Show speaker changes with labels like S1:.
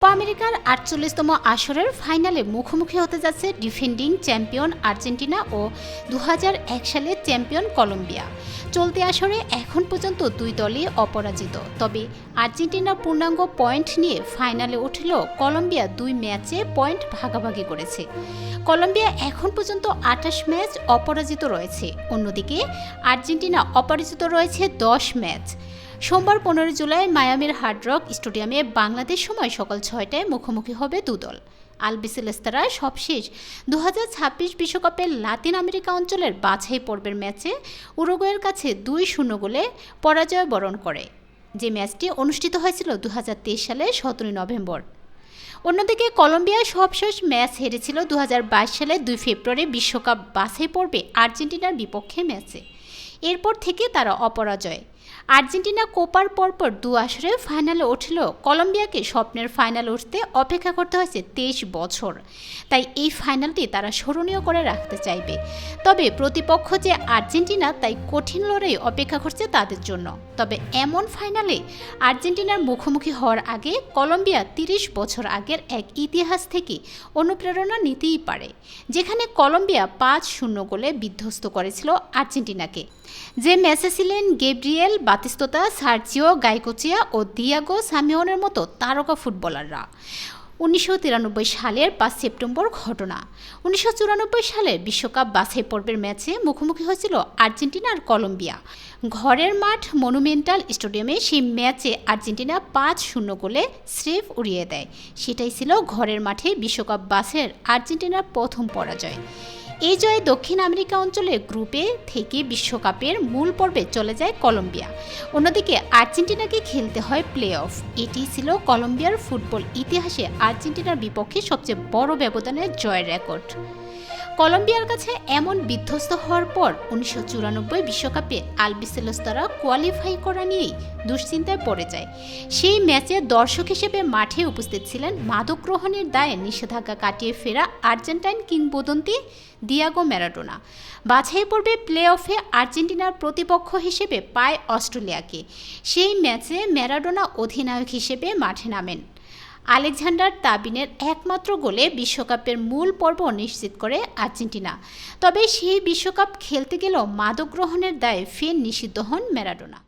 S1: Copa আমেরিকার ৪৮তম আসরের ফাইনালে মুখোমুখি হতে যাচ্ছে ডিফেন্ডিং চ্যাম্পিয়ন আর্জেন্টিনা ও ২০০১ সালের চ্যাম্পিয়ন কলম্বিয়া। চলতি আসরে এখন পর্যন্ত দুই দলই অপরাজিত। তবে আর্জেন্টিনা পূর্ণাঙ্গ পয়েন্ট নিয়ে ফাইনালে উঠলেও কলম্বিয়া দুই ম্যাচে পয়েন্ট ভাগাভাগি করেছে। কলম্বিয়া এখন পর্যন্ত ২৮ ম্যাচ অপরাজিত রয়েছে, অন্যদিকে আর্জেন্টিনা অপরাজিত রয়েছে ১০ ম্যাচ। সোমবার ১৫ জুলাই মায়ামির হার্ড রক স্টেডিয়ামে বাংলাদেশ সময় সকাল ৬টায় মুখোমুখি হবে দুদল। আলবিসেলেস্তারা সবশেষ ২০২৬ বিশ্বকাপের লাতিন আমেরিকা অঞ্চলের বাছাই পর্বের ম্যাচে উরুগুয়ের কাছে ২-০ গোলে পরাজয় বরণ করে, যে ম্যাচটি অনুষ্ঠিত হয়েছিল ২০২৩ সালের ১৭ নভেম্বর। অন্যদিকে কলম্বিয়া সবশেষ ম্যাচ হেরেছিল ২০২২ সালের ২ ফেব্রুয়ারি বিশ্বকাপ বাছাই পর্বে আর্জেন্টিনার বিপক্ষে ম্যাচে। এরপর থেকে তারা অপরাজয়। আর্জেন্টিনা কোপার পরপর দু আসরে ফাইনালে উঠলেও কলম্বিয়াকে স্বপ্নের ফাইনালে উঠতে অপেক্ষা করতে হয়েছে ২৩ বছর। তাই এই ফাইনালটি তারা স্মরণীয় করে রাখতে চাইবে। তবে প্রতিপক্ষ যে আর্জেন্টিনা, তাই কঠিন লড়াই অপেক্ষা করছে তাদের জন্য। তবে এমন ফাইনালে আর্জেন্টিনার মুখোমুখি হওয়ার আগে কলম্বিয়া ৩০ বছর আগের এক ইতিহাস থেকে অনুপ্রেরণা নিতেই পারে, যেখানে কলম্বিয়া ৫-০ গোলে বিধ্বস্ত করেছিল আর্জেন্টিনাকে। যে ম্যাচে ছিলেন গেব্রিয়েল বাতিস্তুতা, সার্জিও গাইকোচিয়া ও দিয়াগো সিমিওনের মতো তারকা ফুটবলাররা। ১৯৯৩ সালের ৫ সেপ্টেম্বর ঘটনা। ১৯৯৪ সালের বিশ্বকাপ বাছাই পর্বের ম্যাচে মুখোমুখি হয়েছিল আর্জেন্টিনা আর কলম্বিয়া। ঘরের মাঠ মনুমেন্টাল স্টেডিয়ামে সেই ম্যাচে আর্জেন্টিনা ৫-০ গোলে স্রেফ উড়িয়ে দেয়। সেটাই ছিল ঘরের মাঠে বিশ্বকাপ বাছাইয়ের আর্জেন্টিনার প্রথম পরাজয়। এই জয়ে দক্ষিণ আমেরিকা অঞ্চলের গ্রুপে থেকে বিশ্বকাপের মূল পর্বে চলে যায় কলম্বিয়া। অন্যদিকে আর্জেন্টিনাকে খেলতে হয় প্লে অফ। এটি ছিল কলম্বিয়ার ফুটবল ইতিহাসে আর্জেন্টিনার বিপক্ষে সবচেয়ে বড় ব্যবধানের জয়ের রেকর্ড। কলম্বিয়ার কাছে এমন বিধ্বস্ত হওয়ার পর ১৯৯৪ বিশ্বকাপে আলবিসেলেস্তারা কোয়ালিফাই করা নিয়েই দুশ্চিন্তায় পড়ে যায়। সেই ম্যাচে দর্শক হিসেবে মাঠে উপস্থিত ছিলেন মাদক গ্রহণের দায়ে নিষেধাজ্ঞা কাটিয়ে ফেরা আর্জেন্টাইন কিংবদন্তি দিয়াগো ম্যারাডোনা। বাছাই পর্বে প্লে অফে আর্জেন্টিনার প্রতিপক্ষ হিসেবে পায় অস্ট্রেলিয়াকে। সেই ম্যাচে ম্যারাডোনা অধিনায়ক হিসেবে মাঠে নামেন। আলেকজান্ডার তাবিনের একমাত্র গোলে বিশ্বকাপের মূল পর্ব নিশ্চিত করে আর্জেন্টিনা। তবে সেই বিশ্বকাপ খেলতে গেলেও মাদক গ্রহণের দায়ে ফের নিষিদ্ধ হন ম্যারাডোনা।